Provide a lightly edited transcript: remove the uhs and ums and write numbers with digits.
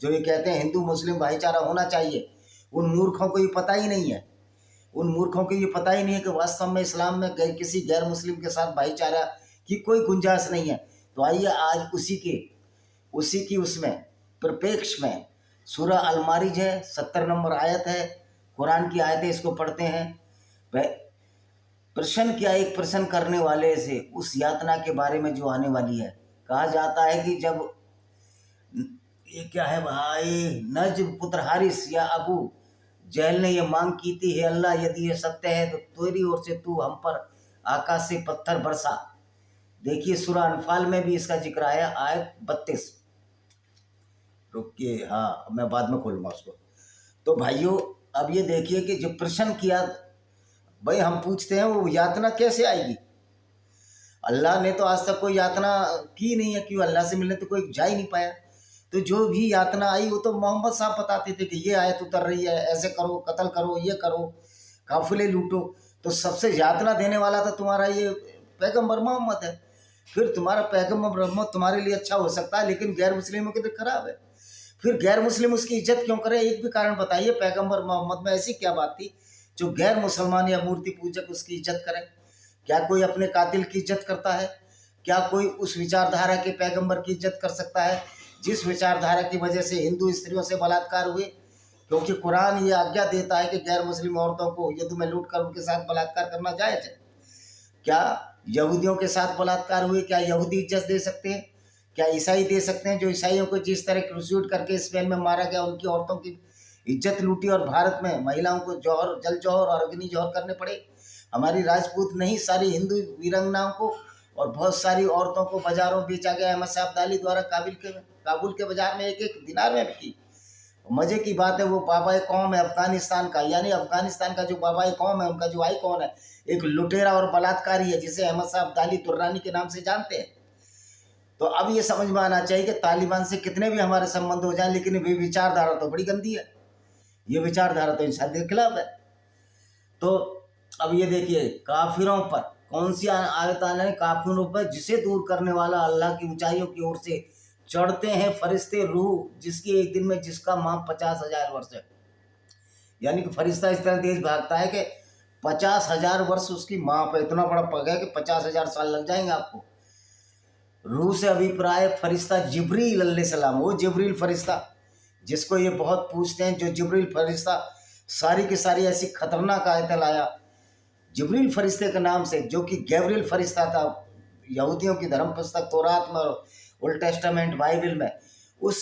जो ये कहते हैं हिंदू मुस्लिम भाईचारा होना चाहिए, उन मूर्खों को ये पता ही नहीं है। उन मूर्खों को ये पता ही नहीं है कि वास्तव में इस्लाम में किसी गैर मुस्लिम के साथ भाईचारा की कोई गुंजाइश नहीं है। तो आइए आज उसी की उसमें परिप्रेक्ष्य में सूरह अल-मारिज है, 70 नंबर आयत है, कुरान की आयत है, इसको पढ़ते हैं। वह प्रश्न किया एक प्रश्न करने वाले से उस यातना के बारे में जो आने वाली है। कहा जाता है कि जब ये क्या है भाई, नज्म पुत्र हारिस या अबू जहल ने यह मांग की थी, हे अल्लाह यदि ये सत्य है तो तेरी ओर से तू हम पर आकाश से पत्थर बरसा। देखिए सूरह अनफाल में भी इसका जिक्र आया, आयत 32। रुकिए, हाँ मैं बाद में खोलूँगा उसको। तो भाइयों अब ये देखिए कि जो प्रश्न किया, भाई हम पूछते हैं वो यातना कैसे आएगी? अल्लाह ने तो आज तक कोई यातना की नहीं है, क्यों? अल्लाह से मिलने तो कोई जा ही नहीं पाया। तो जो भी यातना आई वो तो मोहम्मद साहब बताते थे कि ये आयत उतर रही है, ऐसे करो, कत्ल करो, ये करो, काफिले लूटो। तो सबसे यातना देने वाला तो तुम्हारा ये पैगम्बर मोहम्मद है। फिर तुम्हारा पैगम्बर मोहम्मद तुम्हारे लिए अच्छा हो सकता है, लेकिन गैर मुस्लिमों के लिए खराब है। फिर गैर मुस्लिम उसकी इज्जत क्यों करे? एक भी कारण बताइए पैगम्बर मोहम्मद में ऐसी क्या बात थी जो गैर मुसलमान या मूर्ति पूजक उसकी इज्जत करें? क्या कोई अपने कातिल की इज्जत करता है? क्या कोई उस विचारधारा के पैगंबर की इज्जत कर सकता है जिस विचारधारा की वजह से हिंदू स्त्रियों से बलात्कार हुए? क्योंकि कुरान ये आज्ञा देता है कि गैर मुस्लिम औरतों को युद्ध में लूट कर उनके साथ बलात्कार करना जायज़ है। क्या यहूदियों के साथ बलात्कार हुए, क्या यहूदी इज्जत दे सकते हैं? क्या ईसाई दे सकते हैं? जो ईसाइयों को जिस तरह क्रूसिड करके स्पेन में मारा गया, उनकी औरतों की इज्जत लूटी और भारत में महिलाओं को जौहर, जल जौहर और अग्नि जौहर करने पड़े। हमारी राजपूत नहीं, सारी हिंदू वीरंगनाओं को और बहुत सारी औरतों को बाजारों बेचा गया अहमद शाह अब्दाली द्वारा। काबुल के बाजार में 1-1 दिनार में बिकी। मजे की बात है वो बाबा कौम है अफगानिस्तान का, यानी अफगानिस्तान का जो बाबा कौम है, उनका जो आइकॉन है, एक लुटेरा और बलात्कारी है जिसे अहमद शाह अब्दाली दुर्रानी के नाम से जानते हैं। तो अब ये समझ में आना चाहिए कि तालिबान से कितने भी हमारे संबंध हो जाएं, लेकिन ये विचारधारा तो बड़ी गंदी है। ये विचारधारा तो इंसान के खिलाफ है। तो अब ये देखिए काफिरों पर कौन सी आयत आने, काफिरों पर जिसे दूर करने वाला अल्लाह की ऊंचाइयों की ओर से चढ़ते हैं फरिश्ते रूह, जिसकी एक दिन में जिसका माप 50,000 वर्ष है। यानी कि फरिश्ता इस तरह तेज भागता है कि 50,000 वर्ष उसकी माप है। इतना बड़ा पग है कि 50,000 साल लग जाएंगे आपको। रूह से अभिप्राय फरिश्ता जिब्रील अलैहिस्सलाम, वो जिब्रील फरिश्ता जिसको ये बहुत पूछते हैं, जो जिब्रील फरिश्ता सारी की सारी ऐसी खतरनाक आयतें लाया जिब्रील फरिश्ते के नाम से, जो कि गैब्रियल फरिश्ता था यहूदियों की धर्म पुस्तक तौरात में और ओल्ड टेस्टामेंट बाइबल में। उस